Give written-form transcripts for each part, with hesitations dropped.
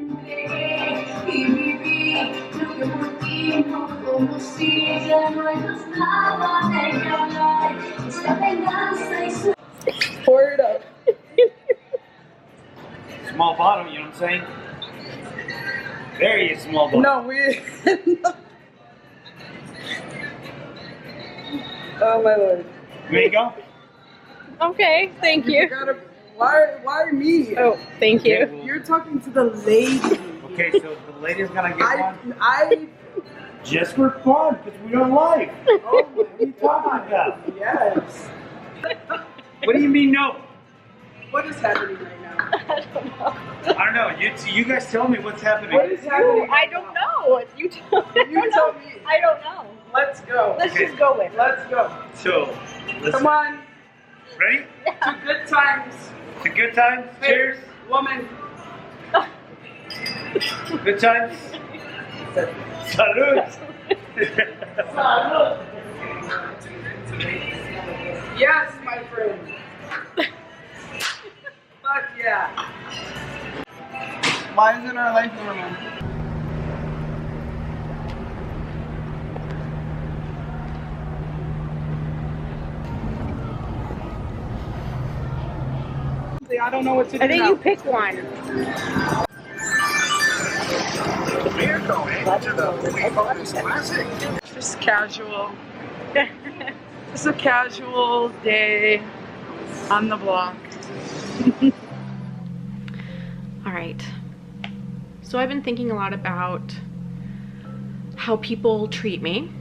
Y viví lo que por ti no conocí, ya no hay más nada de qué hablar. Esta venganza y su... Pour it up. Small bottle, you know what I'm saying? Very small bottle. No, we. Oh my lord. You ready to go? Okay, thank you. Gotta, why me? Oh, thank you. Okay, well, You're talking to the lady. okay, so the lady's gonna get one. I. Just for fun, because we don't like. Oh What are you talking about? yes. What do you mean no? What is happening right now? I don't know. You guys tell me what's happening. What is happening? I don't know. You tell You tell me. I don't know. Let's go. Let's Okay. just go with it. Let's go. So, let's Come on. ready? To good times. To good times. Hey, Cheers. woman. Good times. Salud. Yes, my friend. Fuck yeah. Why isn't our life normal? I don't know what to do. I think now. you pick one. Just casual. Just a casual day on the block. All right. So I've been thinking a lot about how people treat me.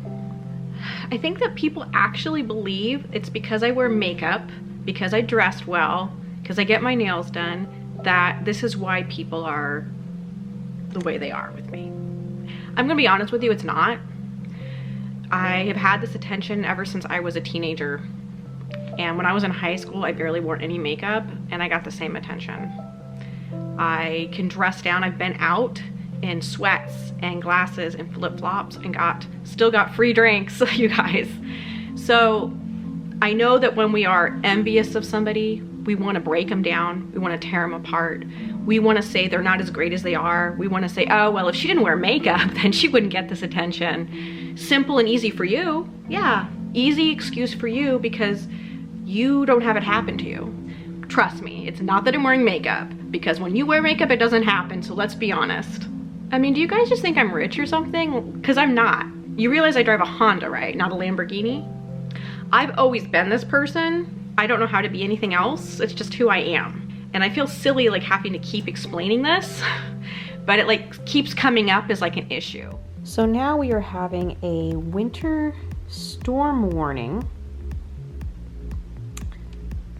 I think that people actually believe it's because I wear makeup, because I dress well, because I get my nails done, that this is why people are the way they are with me. I'm gonna be honest with you, it's not. I have had this attention ever since I was a teenager. And when I was in high school, I barely wore any makeup and I got the same attention. I can dress down. I've been out in sweats and glasses and flip-flops and still got free drinks, you guys. So I know that when we are envious of somebody, we want to break them down. We want to tear them apart. We want to say they're not as great as they are. We want to say, oh, well, if she didn't wear makeup, then she wouldn't get this attention. Simple and easy for you. Yeah, easy excuse for you because you don't have it happen to you. Trust me, it's not that I'm wearing makeup, because when you wear makeup, it doesn't happen, so let's be honest. I mean, do you guys just think I'm rich or something? Because I'm not. You realize I drive a Honda, right? Not a Lamborghini? I've always been this person. I don't know how to be anything else. It's just who I am. And I feel silly like having to keep explaining this, but it like keeps coming up as like an issue. So now we are having a winter storm warning.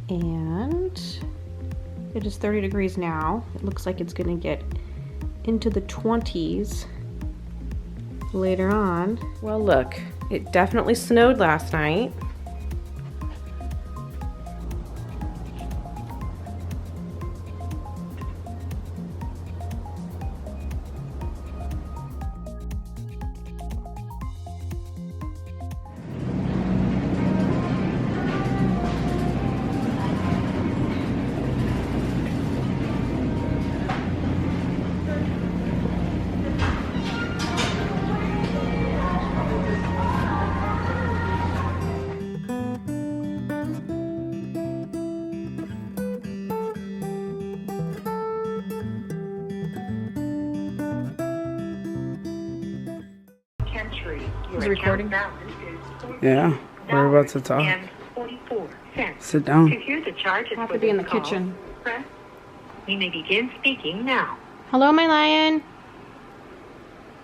And it is 30 degrees now. It looks like it's gonna get into the 20s later on. Well, look, it definitely snowed last night. Is it recording? Yeah, we're about to talk. Sit down. I have to be in the kitchen. You may begin speaking now. Hello, my lion.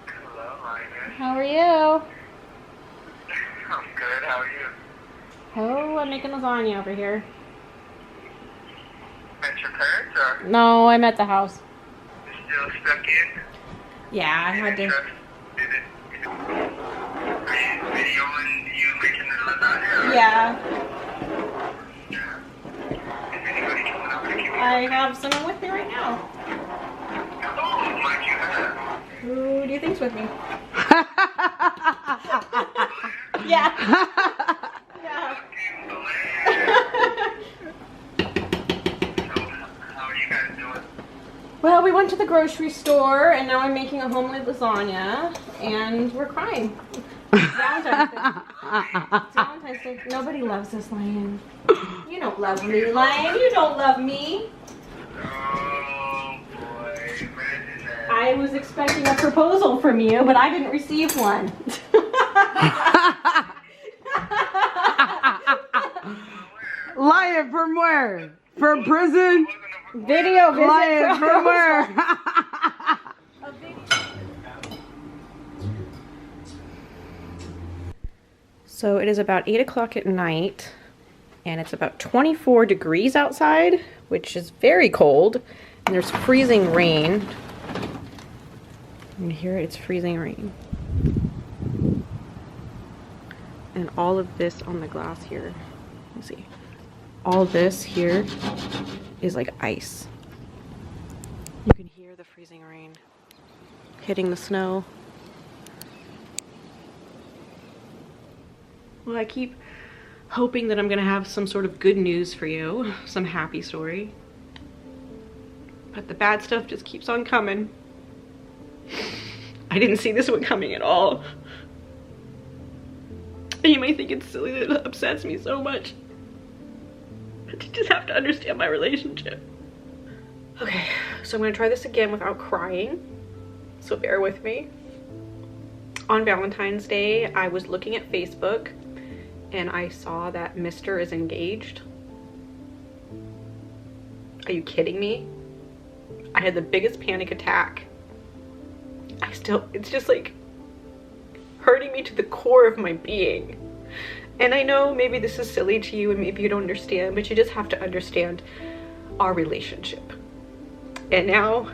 Hello, Lioness. How are you? I'm good. How are you? Oh, I'm making lasagna over here. At your parents, or No, I'm at the house. you still stuck in? Yeah, I had to. Are you videoing you making the lasagna? Yeah, Yeah. Is anybody coming up to keep you? I have someone with me right now. Oh, might you have? Who do you think's with me? Yeah. Yeah. So, how are you guys doing? Well, we went to the grocery store, and now I'm making a homemade lasagna, and we're crying. Valentine's Day. It's Valentine's Day. Nobody loves us, Lion. You don't love me, Lion. You don't love me. Oh boy, imagine that. I was expecting a proposal from you, but I didn't receive one. Lion from where? From prison? Video visit. Lion from where? So it is about 8 o'clock at night, and it's about 24 degrees outside, which is very cold, and there's freezing rain. You can hear it, it's freezing rain. And all of this on the glass here, let's see, all this here is like ice. You can hear the freezing rain hitting the snow. Well, I keep hoping that I'm gonna have some sort of good news for you, some happy story. But the bad stuff just keeps on coming. I didn't see this one coming at all. And you may think it's silly that it upsets me so much. But you just have to understand my relationship. Okay, so I'm gonna try this again without crying. So bear with me. On Valentine's Day, I was looking at Facebook and I saw that Mr. is engaged. Are you kidding me? I had the biggest panic attack. It's just like hurting me to the core of my being. And I know maybe this is silly to you and maybe you don't understand, but you just have to understand our relationship. And now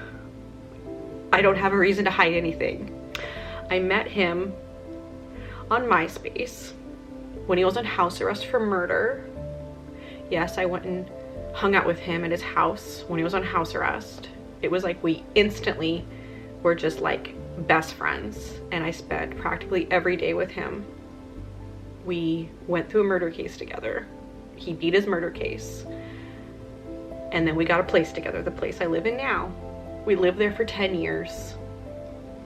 I don't have a reason to hide anything. I met him on MySpace when he was on house arrest for murder. Yes, I went and hung out with him at his house when he was on house arrest. It was like we instantly were just like best friends, and I spent practically every day with him. We went through a murder case together. He beat his murder case. And then we got a place together, the place I live in now. We lived there for 10 years.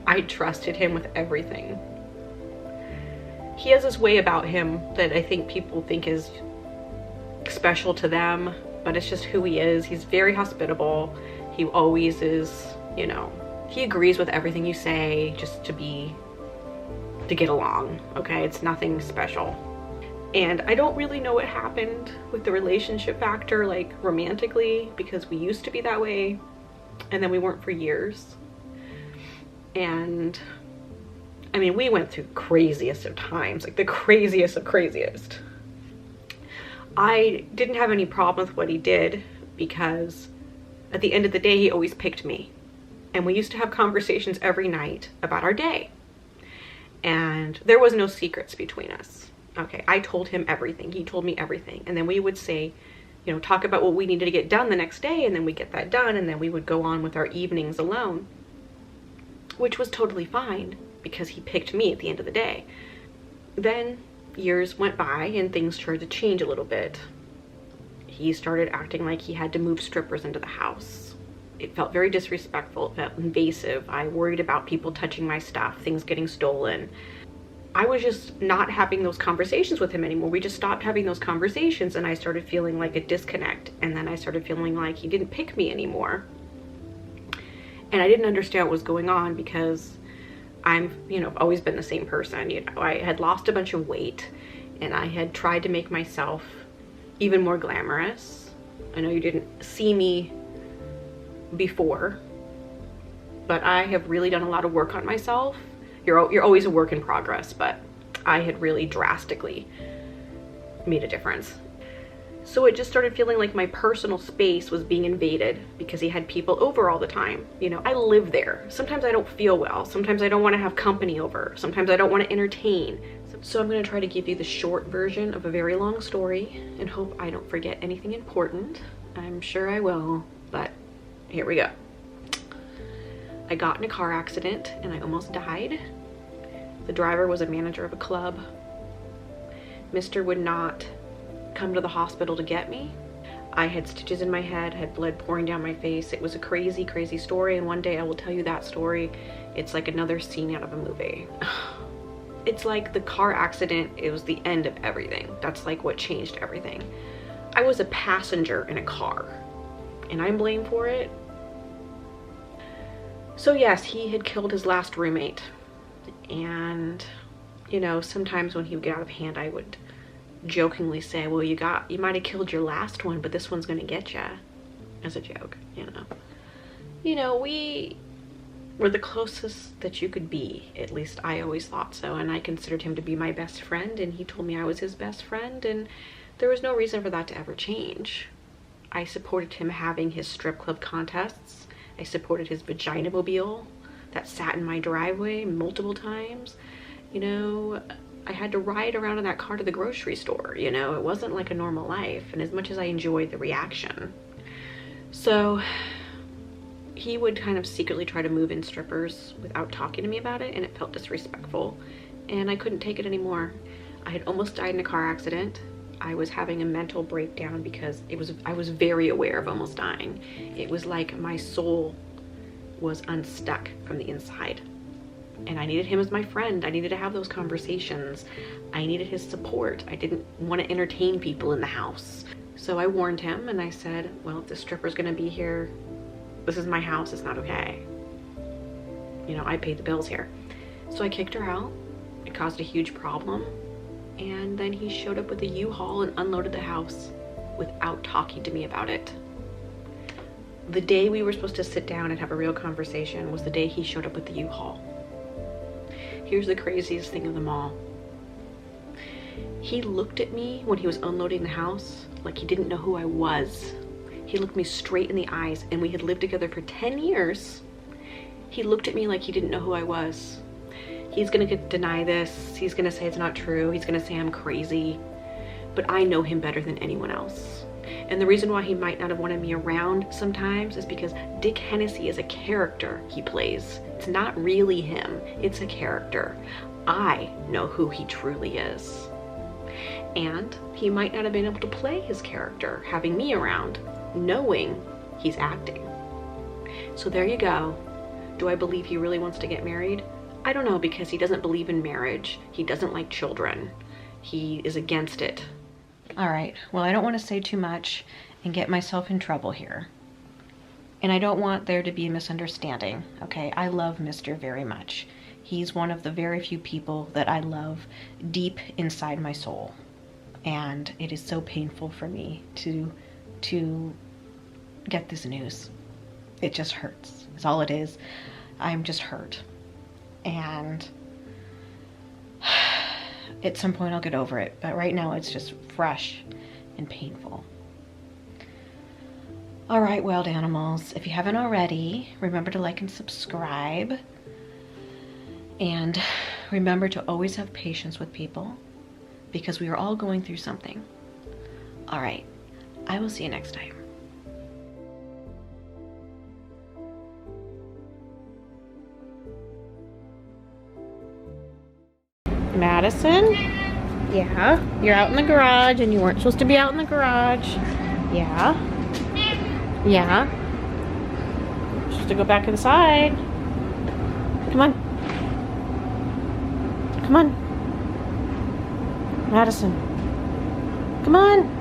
I trusted him with everything. He has this way about him that I think people think is special to them, but it's just who he is. He's very hospitable. He always is, you know, he agrees with everything you say just to get along, okay? It's nothing special. And I don't really know what happened with the relationship factor, like romantically, because we used to be that way and then we weren't for years. And I mean, we went through the craziest of times, like the craziest of craziest. I didn't have any problem with what he did because at the end of the day, he always picked me. And we used to have conversations every night about our day. And there was no secrets between us. Okay, I told him everything. He told me everything. And then we would say, you know, talk about what we needed to get done the next day. And then we get that done. And then we would go on with our evenings alone, which was totally fine because he picked me at the end of the day. Then years went by and things started to change a little bit. He started acting like he had to move strippers into the house. It felt very disrespectful, it felt invasive. I worried about people touching my stuff, things getting stolen. I was just not having those conversations with him anymore. We just stopped having those conversations and I started feeling like a disconnect. And then I started feeling like he didn't pick me anymore. And I didn't understand what was going on because I'm, you know, always been the same person. You know, I had lost a bunch of weight and I had tried to make myself even more glamorous. I know you didn't see me before, but I have really done a lot of work on myself. You're always a work in progress, but I had really drastically made a difference. So it just started feeling like my personal space was being invaded because he had people over all the time. You know, I live there. Sometimes I don't feel well. Sometimes I don't want to have company over. Sometimes I don't want to entertain. So I'm going to try to give you the short version of a very long story and hope I don't forget anything important. I'm sure I will, but here we go. I got in a car accident and I almost died. The driver was a manager of a club. Mr. would not come to the hospital to get me. I had stitches in my head, had blood pouring down my face. It was a crazy, crazy story, and one day I will tell you that story. It's like another scene out of a movie. It's like the car accident, it was the end of everything. That's like what changed everything. I was a passenger in a car, and I'm blamed for it. So yes, he had killed his last roommate, and you know, sometimes when he would get out of hand, I would jokingly say, well, you might have killed your last one, but this one's gonna get ya, as a joke, you know. You know, we were the closest that you could be. At least I always thought so, and I considered him to be my best friend, and he told me I was his best friend, and there was no reason for that to ever change. I supported him having his strip club contests. I supported his vagina mobile that sat in my driveway multiple times. You know, I had to ride around in that car to the grocery store, you know. It wasn't like a normal life, and as much as I enjoyed the reaction. So he would kind of secretly try to move in strippers without talking to me about it, and it felt disrespectful, and I couldn't take it anymore. I had almost died in a car accident. I was having a mental breakdown because I was very aware of almost dying. It was like my soul was unstuck from the inside, and I needed him as my friend. I needed to have those conversations. I needed his support. I didn't want to entertain people in the house. So I warned him, and I said, well, if the stripper's gonna be here, this is my house, it's not okay. You know, I paid the bills here. So I kicked her out. It caused a huge problem. And then he showed up with a U-Haul and unloaded the house without talking to me about it. The day we were supposed to sit down and have a real conversation was the day he showed up with the U-Haul. Here's the craziest thing of them all. He looked at me when he was unloading the house like he didn't know who I was. He looked me straight in the eyes, and we had lived together for 10 years. He looked at me like he didn't know who I was. He's gonna deny this. He's gonna say it's not true. He's gonna say I'm crazy. But I know him better than anyone else. And the reason why he might not have wanted me around sometimes is because Dick Hennessy is a character he plays. It's not really him. It's a character. I know who he truly is. And he might not have been able to play his character, having me around, knowing he's acting. So there you go. Do I believe he really wants to get married? I don't know, because he doesn't believe in marriage. He doesn't like children. He is against it. All right, well, I don't want to say too much and get myself in trouble here. And I don't want there to be a misunderstanding, okay? I love Mr. very much. He's one of the very few people that I love deep inside my soul. And it is so painful for me to get this news. It just hurts. It's all it is. I'm just hurt. And at some point I'll get over it, but right now it's just fresh and painful. All right, wild animals, if you haven't already, remember to like and subscribe, and remember to always have patience with people, because we are all going through something. All right, I will see you next time. Madison? Yeah, you're out in the garage and you weren't supposed to be out in the garage. Yeah. Yeah. You're supposed to go back inside. Come on. Come on. Madison. Come on.